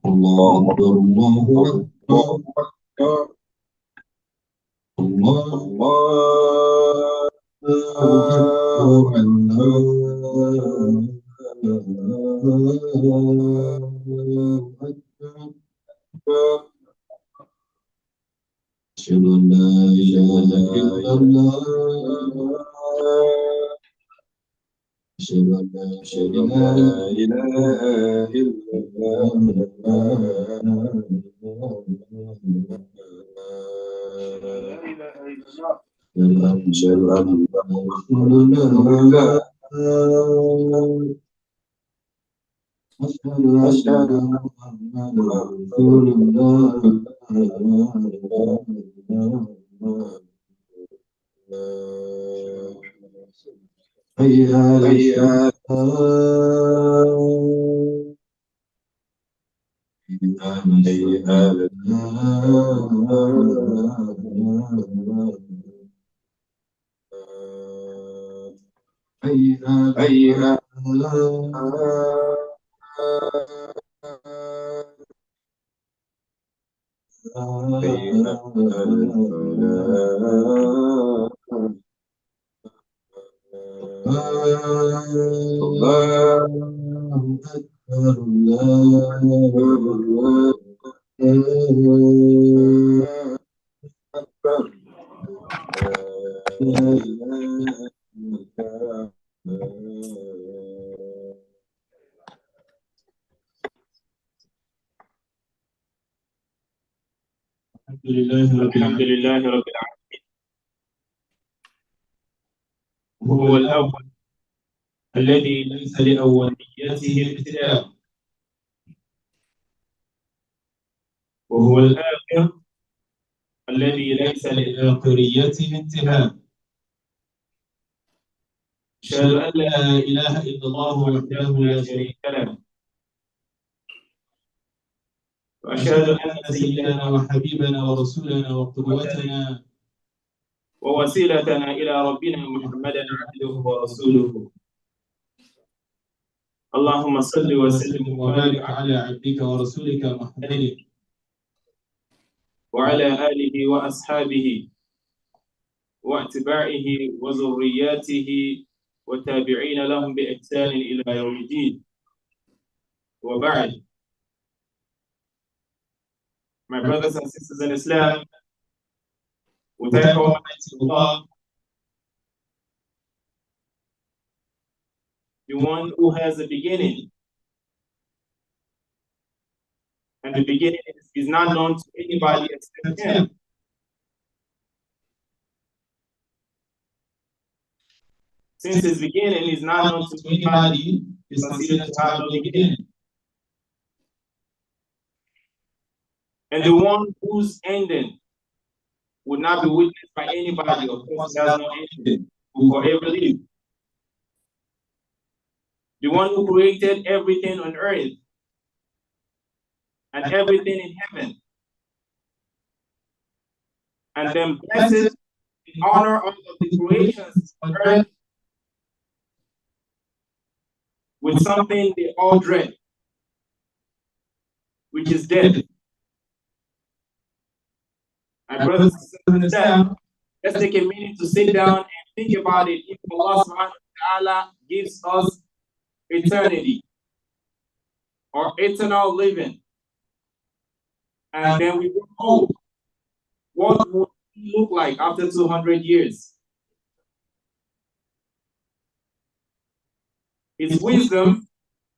الله أكبر الله أكبر الله أكبر الله أكبر أشهد أن لا إله إلا الله أشهد أن لا إله إلا الله أشهد أن رسول الله أشهد أن محمدا رسول الله حي على الصلاة حي على حي الله أكبر الله أكبر الحمد لله رب العالمين. هو الأول الذي ليس لأوليته ابتداء، وهو الآخر الذي ليس لآخريته انتهاء. أشهد أن لا إله إلا الله وحده لا شريك له، وأشهد أن سيدنا وحبيبنا ورسولنا وقدوتنا ووسيلتنا إلى ربنا محمدا عبده ورسوله. اللهم صل وسلم وبارك على عبدك ورسولك محمد وعلى آله وأصحابه واتباعه وذرياته والتابعين لهم بإحسان إلى يوم الدين. وبعد. My brothers and sisters in Islam, we thank Almighty Allah, the one who has a beginning, and the beginning is not known to anybody except Him. Since His beginning is not known to anybody, is considered to have no beginning. And the one whose ending would not be witnessed by anybody, of course, has no ending, who forever live. The one who created everything on earth and everything in heaven, and then blesses in honor of the creations on earth with something they all dread, which is death. My brothers and sisters in Islam, let's take a minute to sit down and think about it. If Allah subhanahu wa ta'ala gives us eternity or eternal living, and then we go old, what would it look like after 200 years? His wisdom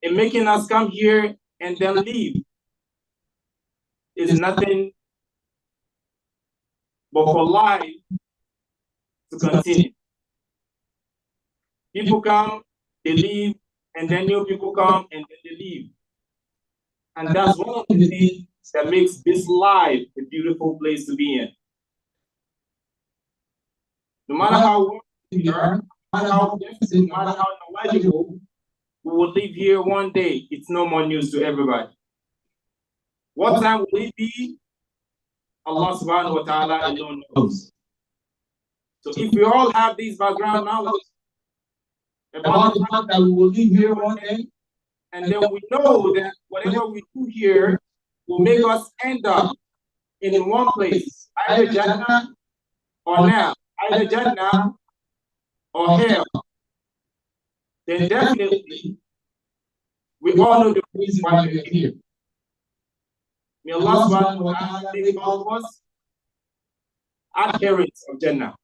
in making us come here and then leave is nothing but for life to continue. People come, they leave, and then new people come and then they leave. And that's one of the things that makes this life a beautiful place to be in. No matter how we are, no matter how deficit, no matter how knowledgeable, we will live here one day. It's no more news to everybody. What time will it be? Allah subhanahu wa ta'ala alone knows. So if we all have these background knowledge about the fact that we will live here one day, and then we know that whatever we do here will make us end up in one place, either Jannah or now, either Jannah or hell, then definitely we all know the reason why we are here. May Allah subhanahu wa ta'ala make all of us adherents of Jannah.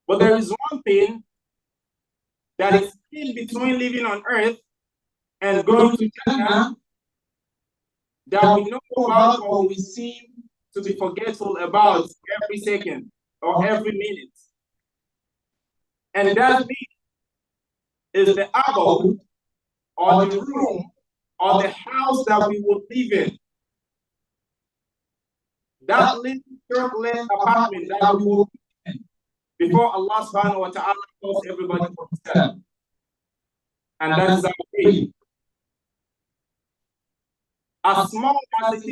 But there is one thing that is in between living on earth and going to Jannah that we know about or we seem to be forgetful about every second or every minute. And that is the abode or the room or the house that we will live in. That little short-lived apartment that we will live in before Allah subhanahu wa ta'ala calls everybody for himself. And that is our faith. As small as it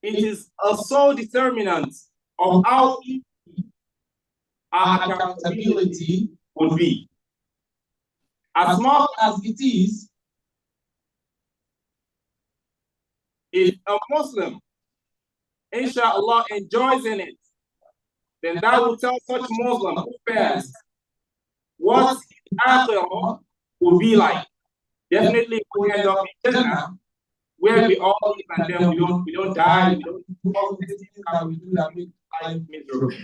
is a sole determinant of how easy our accountability would be. As small as it is, if a Muslim, inshallah, enjoys in it, then that will tell such Muslim who fasts what his akhirah will be like. Definitely we end up in Jannah, where we all live and then we don't die, we don't do all these things that we do that make life miserable.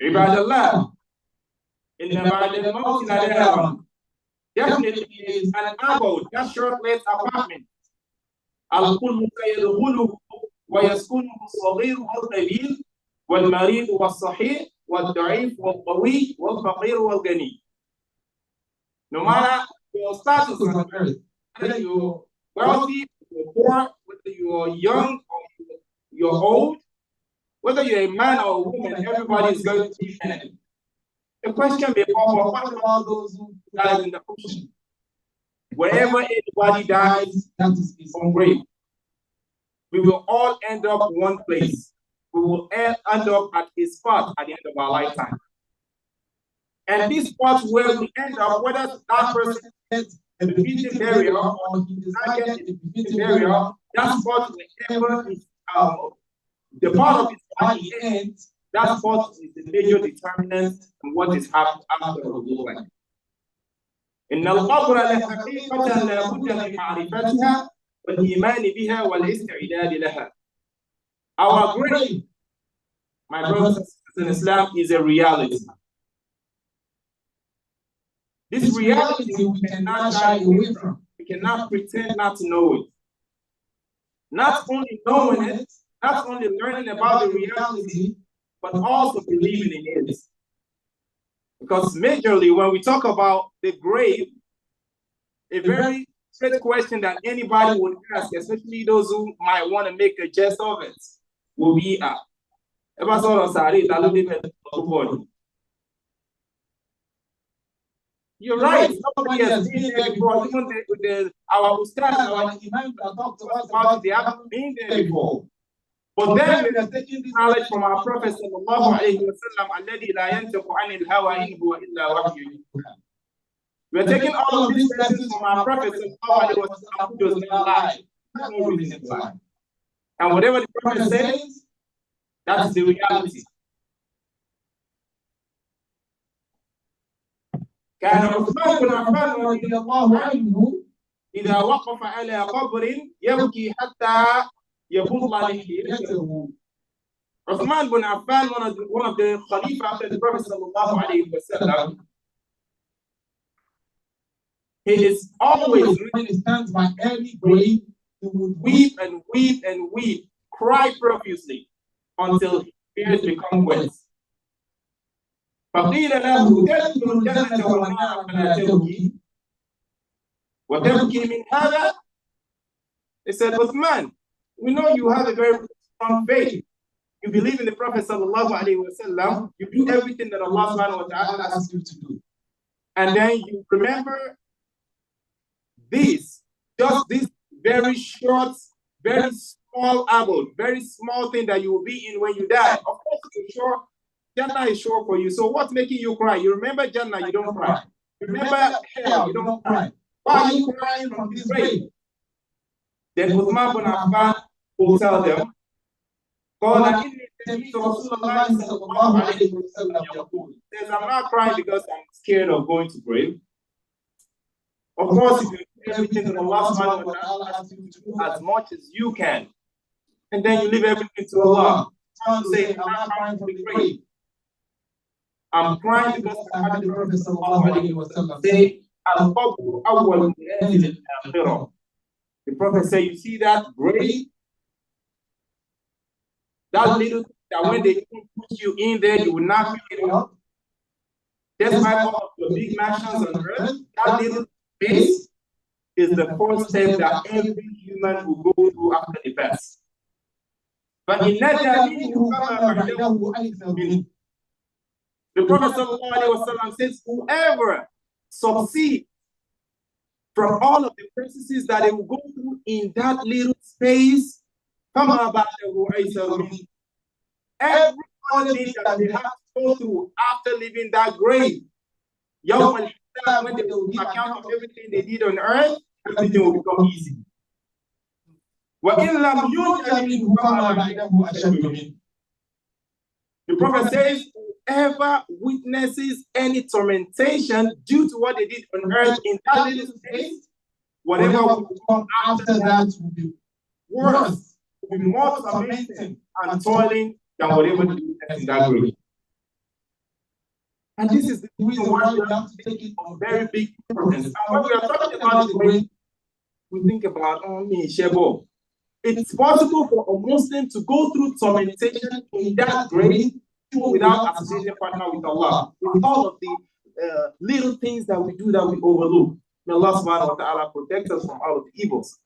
Ibadallah, definitely is an abode, that short-lived apartment. الكل يدخله ويسكنه الصغير والكبير والمريض والصحيح والضعيف والقوي والفقير والغني. No matter your status on earth, whether you're wealthy or poor, whether you're young or you're old, whether you're a man or a woman, everybody is going to be in it. The question may come up, what about those who died in the ocean? Wherever anybody dies, that is his own grave. We will all end up one place. We will end up at a spot at the end of our lifetime. And this spot where we end up, whether that person gets a befitting burial or he does not get a befitting burial, that spot wherever is the part of his body ends, that spot is the major determinant in what is happening after the life. إن القبر لحقيقة لا بد من معرفتها والإيمان بها والاستعداد لها. Our grave, my brothers and sisters in Islam, is a reality. This reality we cannot shy away from. We cannot pretend not to know it. Not only knowing it, not only learning about the reality, but also believing in it. Because majorly, when we talk about the grave, a very straight question that anybody would ask, especially those who might want to make a jest of it, will be, you're right. Somebody has been there before. Even our Ustadth, our Imam talked to us about they haven't been there before. But then we are taking this knowledge from our Prophet sallallahu alayhi wa sallam, alladhi la yantiqu anil hawa in huwa illa wahyu yuha. We are taking all of these lessons from our Prophet sallallahu alayhi wa sallam, who does not lie. There's no reason to lie. And whatever the Prophet says, that's the reality. كان عثمان بن عفان رضي الله عنه إذا وقف على قبر يبكي حتى يبض لحيته. Uthman bin Affan, one of the Khalifa after the Prophet sallallahu alayhi wa sallam, he is always, when he stands by every grave, he would weep and weep and weep, cry profusely until his tears become wet. فقيل له تدخل الجنة والنار فلا تبكي وتبكي من هذا. He said, Uthman, we know you have a very strong faith. You believe in the Prophet sallallahu alaihi wasallam. You do everything that Allah subhanahu wa ta'ala asks you to do. And then you remember this, just this very short, very small abode, very small thing that you will be in when you die. Of course, you're sure Jannah is sure for you. So what's making you cry? You remember Jannah, you don't cry. remember hell, you don't cry. Why are you crying from this grave? Then Uthman bin Affan will tell them, says, I'm not crying because I'm scared of going to grave. Of course, if you do everything that Allah subhanahu wa ta'ala asks you to do as much as you can, and then you leave everything to Allah. Some say, I'm not crying from the grave. I'm crying because I had the Prophet sallallahu alayhi wa sallam say, Al-Qabru awwal manazil al-akhirah. The Prophet said, you see that grave? That little thing that when they put you in there, you will not fill it up. Despite all of the big mansions on earth, that little space is the first step that every human will go through after the death. But in that, the Prophet ﷺ says, whoever succeeds from all of the processes that they will go through in that little space, every other thing that they have to go through after leaving that grave, when they will give account of everything they did on earth, everything will become easy. The Prophet says, whoever witnesses any tormentation due to what they did on earth in that little space, whatever will come after that will be worse, will be more tormenting and toiling than whatever they did in that grave. And this is the reason why we have to take it on very big importance. And when we are talking about the grave, we think about, Shebo. It's possible for a Muslim to go through tormentation in that grave without associating partner with Allah, with all of the little things that we do that we overlook. May Allah subhanahu wa ta'ala protect us from all of the evils.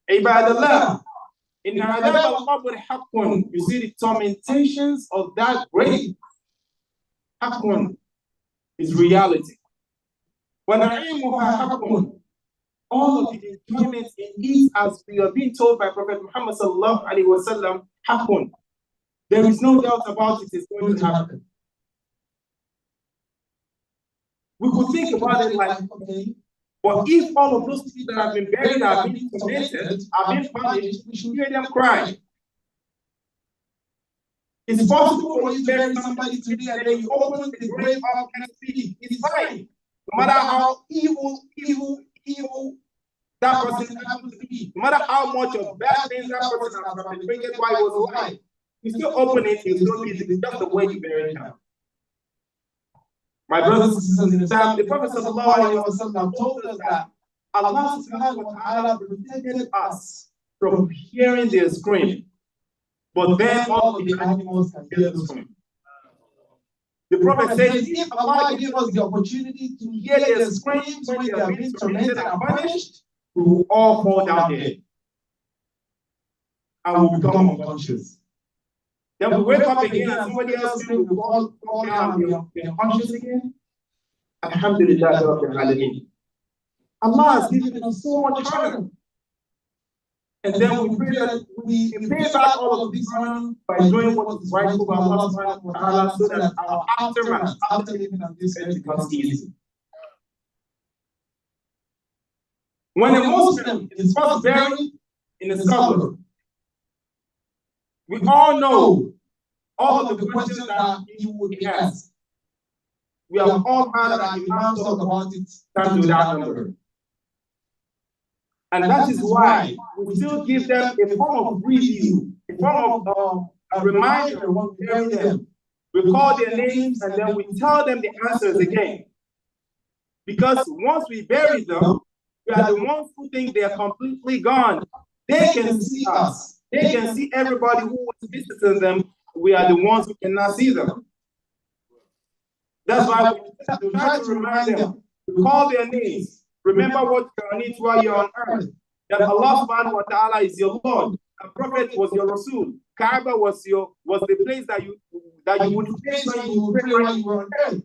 Ibadallah, in adab al-qabr haqqun, you see the tormentations of that grave. Haqqun is reality. When haqqun, all of the enjoyments in it, as we are being told by Prophet Muhammad sallallahu alaihi wasallam, haqqun. There is no doubt about it, it's going to happen. We could think about it like, okay, but if all of those people that have been buried are being tormented, are being punished, we should hear them cry. It's possible for you to bury somebody today and then you open the grave up and speak. It's fine. No matter how evil that person happens to be, no matter how much of bad things that person has perpetrated while he was alive, you still open it, you still be just the way you bury him. My brothers and sisters in Islam, the Prophet ﷺ told us that Allah subhanahu wa ta'ala protected us from hearing their scream, but then all of the animals can hear the scream. The Prophet says, if Allah gives us the opportunity to hear their screams when they are being tormented and punished, we will all fall down dead and will become unconscious. Then we wake up again and somebody else will fall down and be unconscious again. Alhamdulillah Rabbil Alameen. Allah has given us so much honor. And then we pray that we pay back all of this honor by doing what is right for Allah subhanahu wa ta'ala, so that our aftermath, after living on this earth, becomes easy. When a Muslim is first buried in a suburb, we all know all of the questions that he would be asked. We have all heard that Imam talk about it time without number. And that is why we still give them a form of review, a form of a reminder when we bury them. We call their names and then we tell them the answers again. Because once we bury them, we are the ones who think they are completely gone. They can see us. They can see everybody who was visiting them. We are the ones who cannot see them. That's why we try to remind them. We call their names. Remember what your needs while you're on earth. That Allah subhanahu wa ta'ala is your Lord. The Prophet was your Rasul. Kaaba was the place that you would face when you would pray when you were on earth.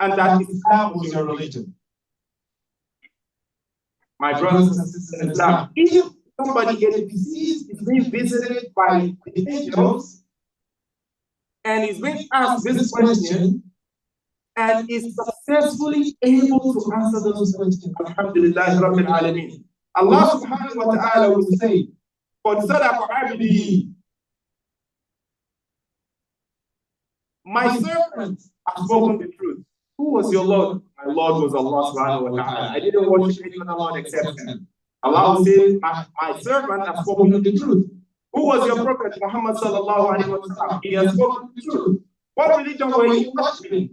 And that Islam was your religion. My brothers and sisters in Islam, if somebody gets diseased, is being visited by the angels, and is being asked this question, and is successfully able to answer those questions. Alhamdulillah Rabbil Alameen. Allah subhanahu wa ta'ala will say, "Qad sadaqa abdi." My servant has spoken the truth. Who was your Lord? My Lord was Allah subhanahu wa ta'ala. I didn't worship any other Lord except Him. Allah says, my servant has spoken the truth. Who was your prophet? Muhammad sallallahu alayhi wa sallam. He has spoken the truth. What religion were you worshiping?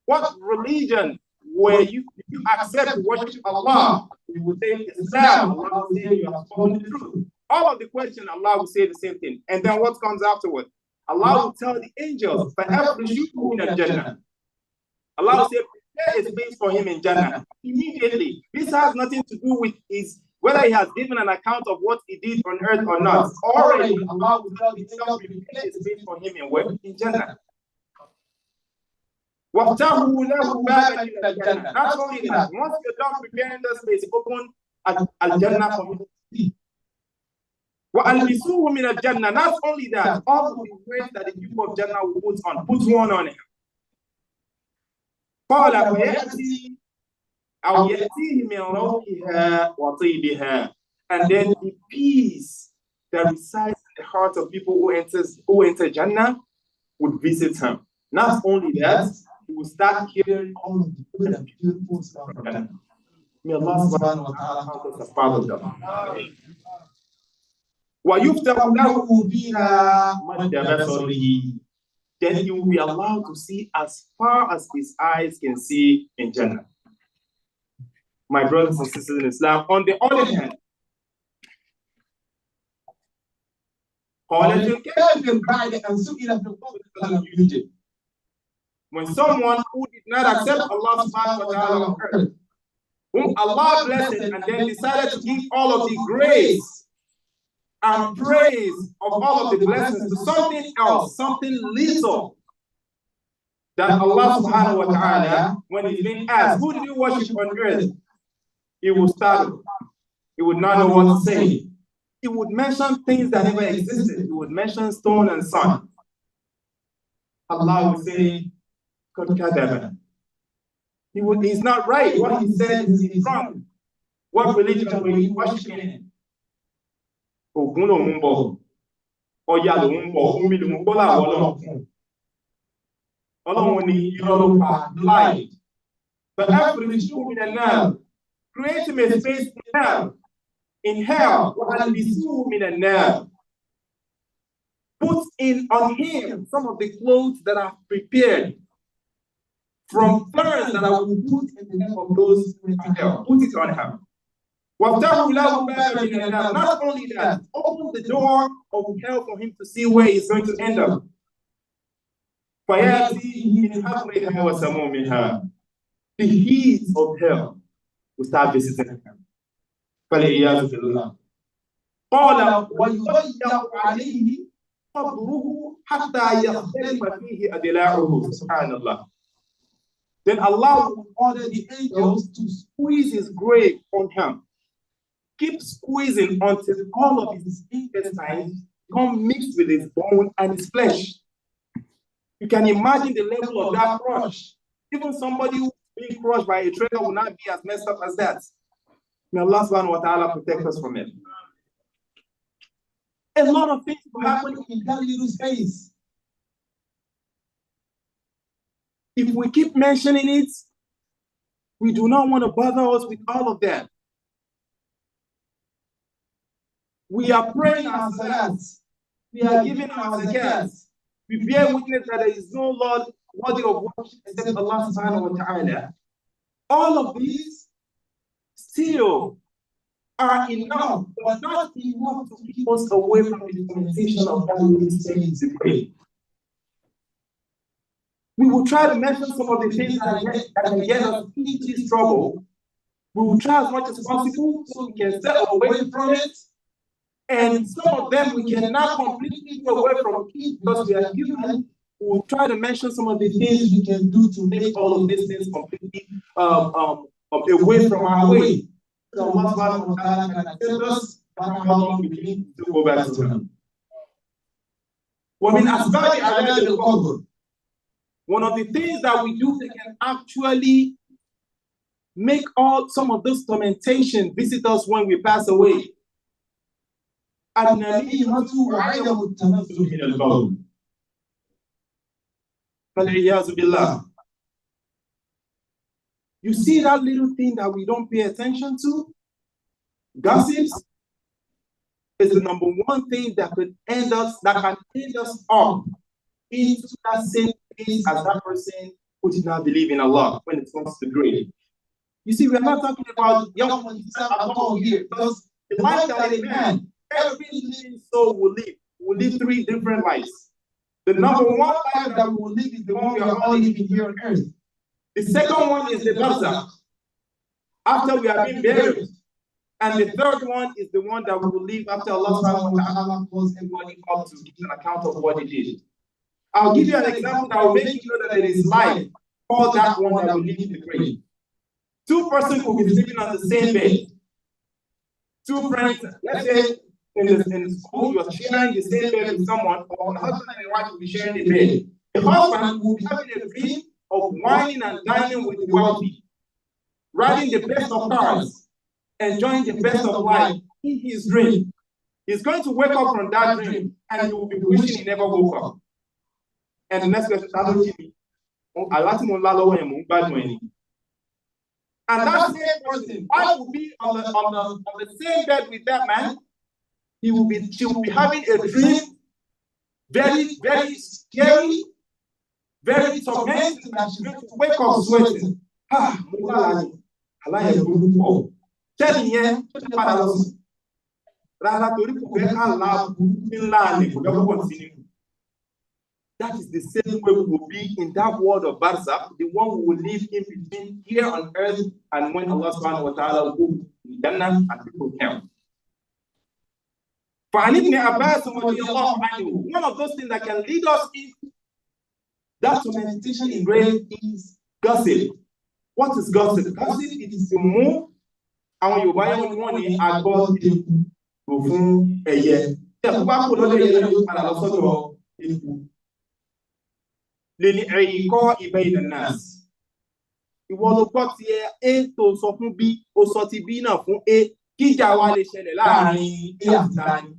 What religion were you accept to worship Allah? You would say Islam. Allah will say you have spoken the truth. All of the questions, Allah will say the same thing. And then what comes afterwards? Allah will tell the angels, Allah will say, prepare a space for him in Jannah. Immediately. This has nothing to do with his whether he has given an account of what he did on earth or not. Already, Allah will tell the angels, prepare a space for him in where? In Jannah. Not only that, once you're done preparing the space, open Al-Jannah for him to see. Not only that, all of the words that the people of Jannah will put one on him. And then the peace that resides in the heart of people who enter Jannah would visit him. Not only that, he will start hearing all of the good and beautiful stuff from Jannah. May Allah subhanahu wa ta'ala help us as part of them. Then he will be allowed to see as far as his eyes can see in Jannah. My brothers and sisters in Islam, on the other hand, when someone who did not accept Allah subhanahu wa ta'ala on earth, whom Allah blessed and then decided to give all of the grace and praise of all of the blessings to something else, something little, that Allah subhanahu wa ta'ala, when he's being asked, who did you worship on earth? He would startle. He would not know what to say. He would mention things that never existed. He would mention stone and sun. Allah would say, he's not right. What he said is wrong. What religion were you worshiping? Ogun lo ń bọ̀, ọya lo ń bọ̀, omi lo ń bọ̀ láwọ̀ Ọlọ́run. Ọlọ́run ni irọ́ ló pa, lied. But after the shoe in hell, create him a space in hell, and be shoe in hell. Put in on him some of the clothes that are prepared from thorns that I will put in the name of those in hell. Put it on him. Not only that, open the door of hell for him to see where he's going to end up. The heat of hell will start visiting him. Then Allah will order the angels to squeeze his grave on him. Keep squeezing until all of his intestines become mixed with his bone and his flesh. You can imagine the level of that crush. Even somebody who's being crushed by a trailer will not be as messed up as that. May Allah subhanahu wa ta'ala protect us from it. A lot of things will happen in that little space. If we keep mentioning it, we do not want to bother us with all of that. We are praying our salats. We are giving our zakats. We bear witness that there is no Lord worthy of worship except Allah subhanahu wa ta'ala. All of these still are enough, but not enough to keep us away from the implementation of what we say to pray. We will try to mention some of the things that can get us into this trouble. We will try as much as possible so we can stay away from it. And some of them we cannot completely go away from it because we are human. We will try to mention some of the things we can do to make all of these things completely away from our way. So Allah subhanahu wa ta'ala can accept us, but how long we need to go back to Him. ومن أسباب عذاب القبر One of the things that we do that can actually make some of those tormentation visit us when we pass away. You see that little thing that we don't pay attention to? Gossips is the number one thing that can end us up into that same place as that person who did not believe in Allah when it comes to the grave. You see, we are not talking about young ones at all here, because the life that a man, every living soul will live three different lives. The number one life that we will live is the one we are all living here on earth. The second one is the barzakh, after we have been buried. And the third one is the one that we will live after Allah subhanahu wa ta'ala calls everybody up to give an account of what they did. I'll give you an example that will make you know that there is life called that one that will live in the grave. Two persons will be sleeping on the same bed. Two friends, let's say in school, you're sharing the same bed with someone, or a husband and a wife will be sharing the bed. The husband will be having a dream of wining and dining with the wealthy, riding the best of cars, enjoying the best of life in his dream. He's going to wake up from that dream and he will be wishing he never woke up. And the next question, and that same person, wife will be on the same bed with that man. She will be having a dream, very, very scary, very tormenting, that she's going to wake up sweating. That is the same way we will be in that world of barzakh, the one who will live in between here on earth and when Allah subhanahu wa ta'ala will go to Jannah and people hell. One of those things that can lead us into that meditation in grave is gossip. What is gossip? Gossip is to move and you buy money and go ìwọ ló gbọ́ ti A tó sọ fún B, ó sọ ti B náà fún A, kíjà wa lè ṣẹlẹ̀ láàrin A àti tani.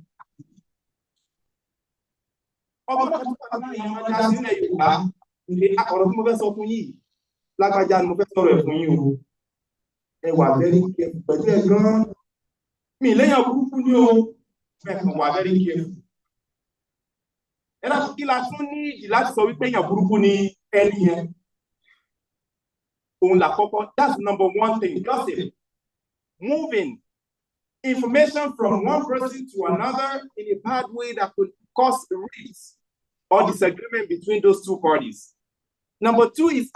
Ọgbọ́n kan tó pàtàkì yẹn máa dá sílẹ̀ Yorùbá, ọ̀rọ̀ tí mo fẹ́ sọ fún yìí, lágbájá ni mo fẹ́ sọ̀rọ̀ ẹ̀ fún yín o. Ẹ wà very careful pẹ̀lú ẹ̀ gan-an. Mi lẹ́yìn burúkú ni o, ẹ kàn wà very careful. Ẹ láti kí la tún ní ìdí láti sọ wípé èèyàn burúkú ni ẹni yẹn. That's number one thing. Gossip. Moving information from one person to another in a bad way that could cause risks or disagreement between those two parties. Number two is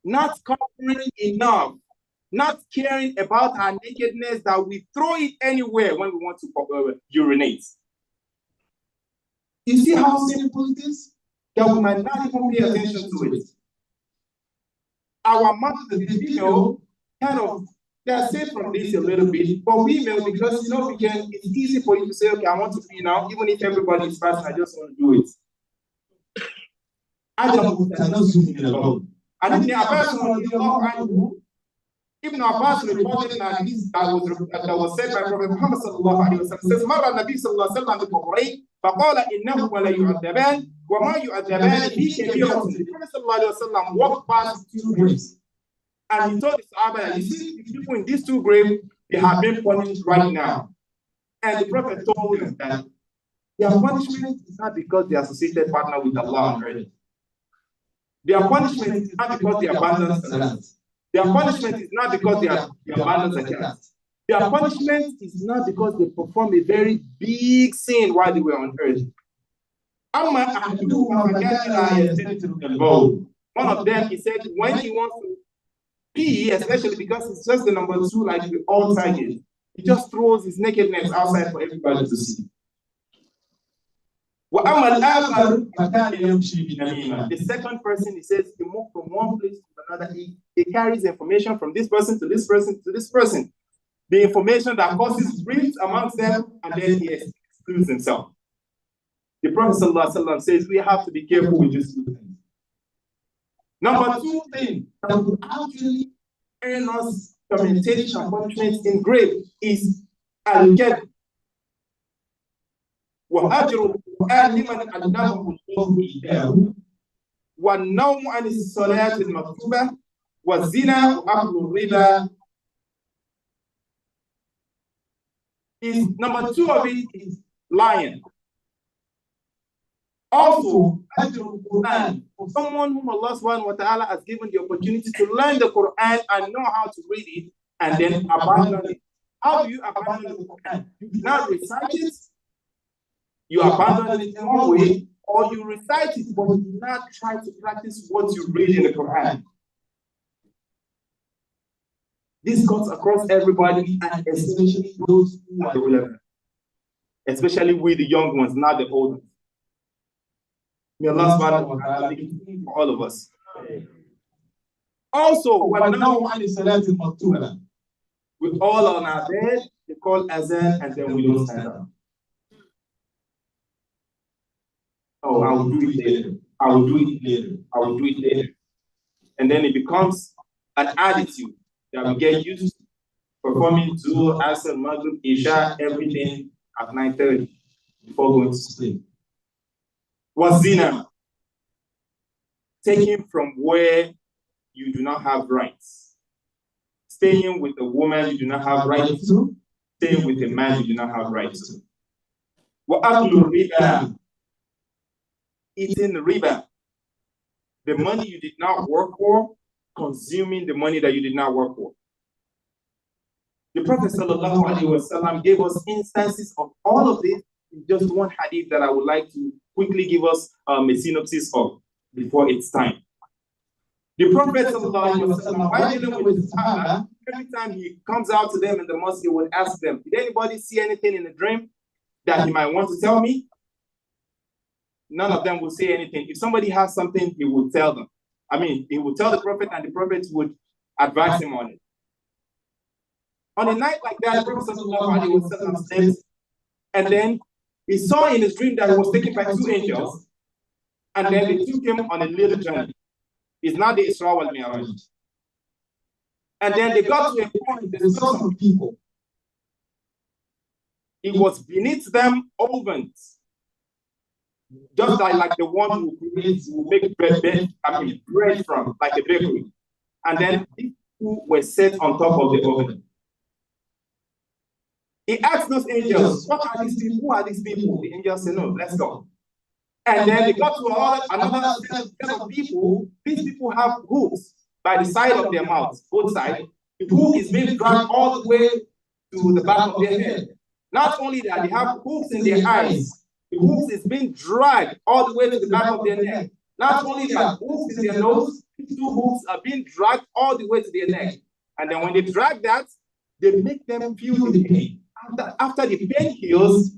not covering enough, not caring about our nakedness that we throw it anywhere when we want to urinate. You see how simple it is? That we might not even pay attention to it. Our mothers, the female, kind of, they are safe from this a little bit, but female, because it's easy for you to say, okay, I want to pee now, even if everybody is fasting, I just want to do it. And if the person Ibn Abbas reported that was said by Prophet Muhammad sallallahu alaihi wasallam, says, "Marra Nabi sallallahu alaihi wasallam bi-qabrayn, faqala innahuma la yu'adzaban, wa ma yu'adzaban fi kabiratin." The Prophet sallallahu alaihi wasallam walked past two graves, and he told the Sahaba that you see the people in these two graves, they have been punished right now. And the Prophet told them that their punishment is not because they associated partner with Allah on earth. Their punishment is not because they abandoned Salat. Their punishment is not because they abandoned Zakat. Their punishment is not because they performed a very big sin while they were on earth. One of them, he said, when he wants to pee, especially because it's just the number two, like we all target, he just throws his nakedness outside for everybody to see. The second person, he says, he moves from one place to another. He carries information from this person to this person to this person. The information that causes rifts amongst them, and then he excludes himself. The Prophet ﷺ says we have to be careful with these two things. Number two thing that will actually earn us commentation and punishment in grave is al-kadhib. وَأَجْرُ الْقُرْآنِ لِمَنْ عَلَّمَهُ اللَّهُ إِيَّاهُ وَالنَّوْمُ عَنِ الصَّلَاةِ الْمَكْتُوبَةِ وَالزِّنَا وَأَكْلُ الرِّبَا. Is number two of it is lying. Also, Ajrul Quran, for someone whom Allah subhanahu wa ta'ala has given the opportunity to learn the Quran and know how to read it and then abandon it. How do you abandon the Quran? You do not recite it, you abandon it in one way, or you recite it, but you do not try to practice what you read in the Quran. This cuts across everybody, and especially those who are relevant. Especially with the young ones, not the old ones. May Allah subhanahu wa ta'ala make it for all of us. Also, we all on our bed, they call azan, and then we don't stand up. Oh, I will do it later. I will do it later. I will do it later. And then it becomes an attitude that we get used to, performing Zuhr, Asr, Maghrib, Isha, everything at 9:30 before going to sleep. Was zina, taking from where you do not have rights, staying with a woman you do not have rights to, staying with a man you do not have rights to. Wa aklu riba, eating riba, the money you did not work for, consuming the money that you did not work for. The Prophet ﷺ gave us instances of all of this in just one hadith that I would like to quickly give us a synopsis of before it's time. The Prophet ﷺ, while dealing with the Sahaba, every time he comes out to them in the mosque, he would ask them, did anybody see anything in the dream that he might want to tell me? None of them would say anything. If somebody has something, he would tell them. I mean, he would tell the Prophet and the Prophet would advise him on it. On a night like that, the Prophet ﷺ slept, and then he saw in his dream that he was taken by two angels, and then they took him on a little journey. It's not the Isra wal Mi'raj. And then they got to a point, they saw some people. It was beneath them ovens, just like the one who make bread from, like a bakery. And then people were set on top of the oven. He asked those angels, what are these people? Who are these people? The angels said, no, let's go. And then they got to another set of people. These people have hooks by the side of their mouths, both sides. The hook is being dragged all the way to the back of their head. Not only that, they have hooks in their eyes. The hooks is being dragged all the way to the back of their neck. Not only that, hooks in their nose, these two hooks are being dragged all the way to their neck. And then when they drag that, they make them feel the pain. After the pain heals,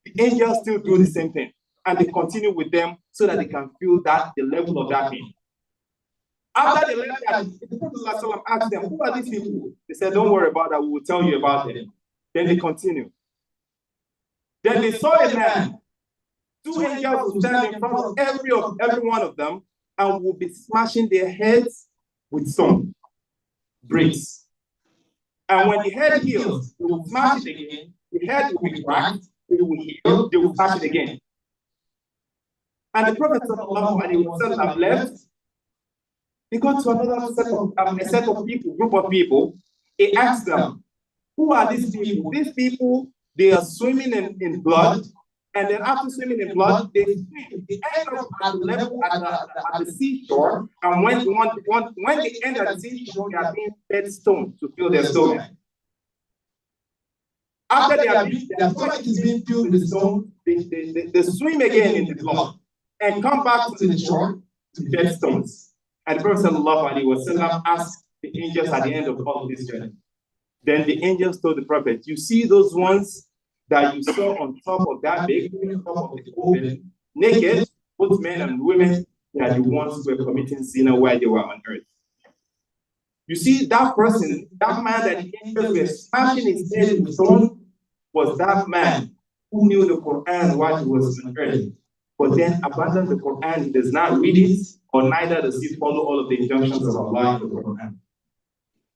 the angels still do the same thing. And they continue with them so that they can feel that the level of that pain. After they left that, the Prophet asked them, who are these people? They said, don't worry about that, we will tell you about them. Then they continue. Then they saw a man. Two angels will stand in front of every one of them and will be smashing their heads with stone, bricks. And when the head heals, they will smash it again, the head will be cracked, it will heal, they will smash it again. And the Prophet ﷺ left. He got to another set of people, group of people. He asked them, who are these people? These people, they are swimming in blood. And then after swimming in blood, they swim. They end up at the level at the seashore. And when they end at the seashore, they are being fed stones to fill their stomach. After their stomach is being filled with the stone, they swim again in the blood and come back to the shore to get stones. And the Prophet ﷺ asked the angels at the end of all this journey. Then the angels told the Prophet, you see those ones that you saw on top of that bakery, on top of the oven, naked, both men and women, they are the ones who were committing zina while they were on earth. You see, that person, that man that the angels were smashing his head with stone, was that man who knew the Quran while he was on earth. but then abandon the Quran, he does not read it, or neither does he follow all of the injunctions of Allah in the Quran.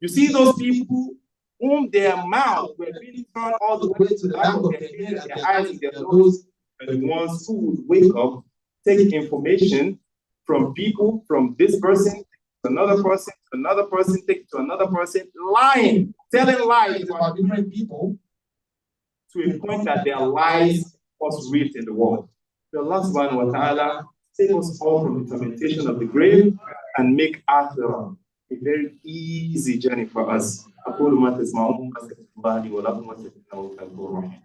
You see those people whom their mouth were being turned all the way to the back of their head, their eyes, and their nose, are the ones who would wake up, take information from people, from this person, to another person, take it to another person, lying, telling lies about different people, to a point that their lies was reaped in the world. May Allah subhanahu wa ta'ala save us all from the tormentation of the grave and make Akhirah a very easy journey for us. أقول ما تسمعون أستغفر الله لي ولكم واستغفروه إنه هو الغفور الرحيم.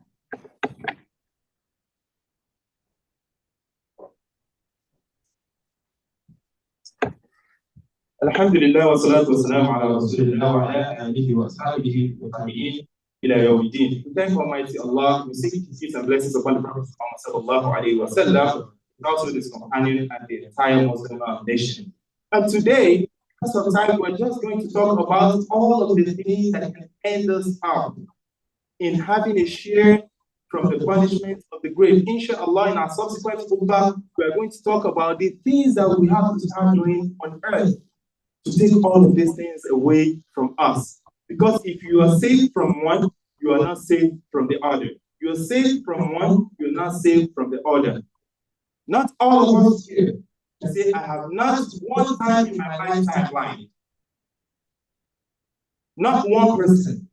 الحمد لله والصلاة والسلام على رسول الله وعلى آله وأصحابه والتابعين إلى يوم الدين. We thank Almighty Allah. We seek peace and blessings upon the Prophet Muhammad sallallahu alaihi wasallam, and also his companion and the entire Muslim nation. And today, because of time, we're just going to talk about all of the things that can end us up in having a share from the punishment of the grave. Inshallah, in our subsequent khutbah, we are going to talk about the things that we have to start doing on earth to take all of these things away from us. Because if you are saved from one, you are not saved from the other. You are saved from one, you are not saved from the other. Not all of us here say, I have not one time in my lifetime lied. Not one person.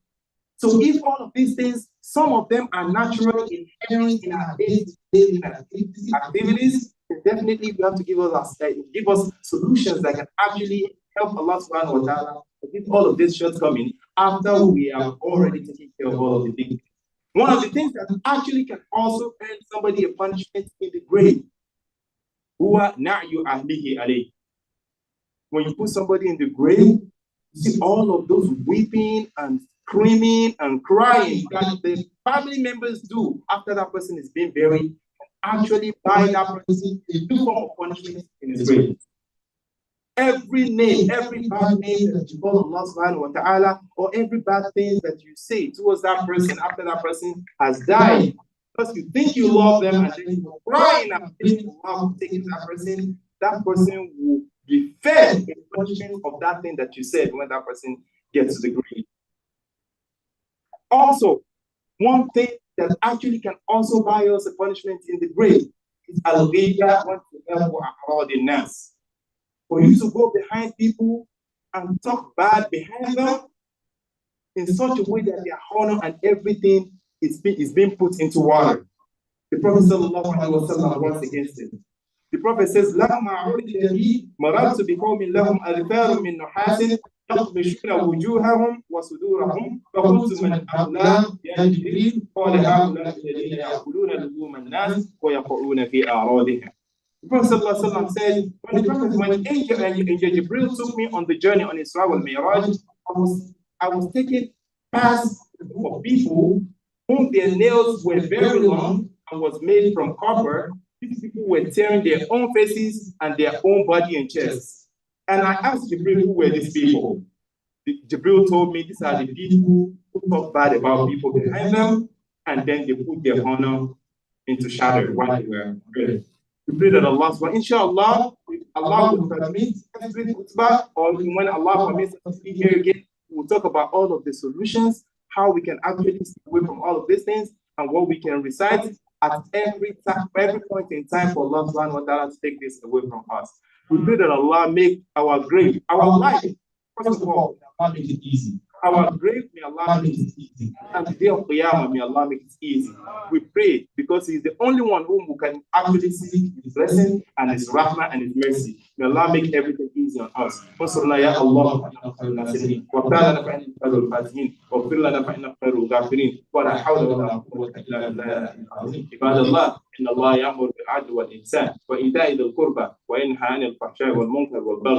So if all of these things, some of them are natural, inherent in our daily activities, then definitely we have to give us solutions that can actually help Allah subhanahu wa ta'ala with all of this shortcoming after we have already taken care of all of the things. One of the things that actually can also earn somebody a punishment in the grave, when you put somebody in the grave, you see all of those weeping and screaming and crying that the family members do after that person is being buried, actually buy that person a new form of punishment in his grave. Every name, every bad name that you call Allah subhanahu wa ta'ala, or every bad thing that you say towards that person after that person has died, because you think you love them and then you're crying and pleading for Allah to take that person will be fed a punishment of that thing that you said when that person gets to the grave. Also, one thing that actually can also buy us a punishment in the grave is al-ghiyya wa nas. For you to go behind people and talk bad behind them in such a way that their honor and everything is being put into water. The Prophet sallallahu alaihi wasallam warns against it. The Prophet says, "Lamma urida marartu biqawmin lahum adfarun min nuhasin يخمشون وجوههم وصدورهم فقلت من هؤلاء يا جبريل قال هؤلاء الذين يأكلون لحوم الناس ويقعون في أعراضها." The Prophet ﷺ said, when Angel Jibril took me on the journey on Isra wal Mi'raj, I was taken past a group of people whom their nails were very long and was made from copper. These people were tearing their own faces and their own body and chests. And I asked Jibril, who were these people? Jibril told me these are the people who talk bad about people behind them, and then they put their honor into shadow while they were praying. We pray that Allah subhanahu, inshallah, Allah will permit every khutbah, or when Allah permits us to be here again, we'll talk about all of the solutions, how we can actually stay away from all of these things, and what we can recite at every point in time for Allah subhanahu wa ta'ala to take this away from us. We pray that Allah make our grave, our life, first of all, Allah make it easy. Our grave, may Allah make it easy. And the day of Qiyamah, may Allah make it easy. We pray because He is the only one whom we can actually seek His blessing and His rahmah and His mercy. May Allah make everything easy on us. وَصَلَّى يَا اللَّهُ عَلَىٰ خَيْرِ النَّاسِرِينَ وَابْتَلَنَا فَإِنَّكَ خَيْرُ الْفَاتِحِينَ وَاغْفِرْ لَنَا فَإِنَّكَ خَيْرُ الْغَافِرِينَ وَلَا حَوْلَ وَلَا قُوَّةَ إِلَّا بِاللَّهِ الْعَظِيمِ. عباد الله إن الله يأمر بالعدل والإحسان وإيتاء ذي القربى وينهى عن الفحشاء والمنكر والبغي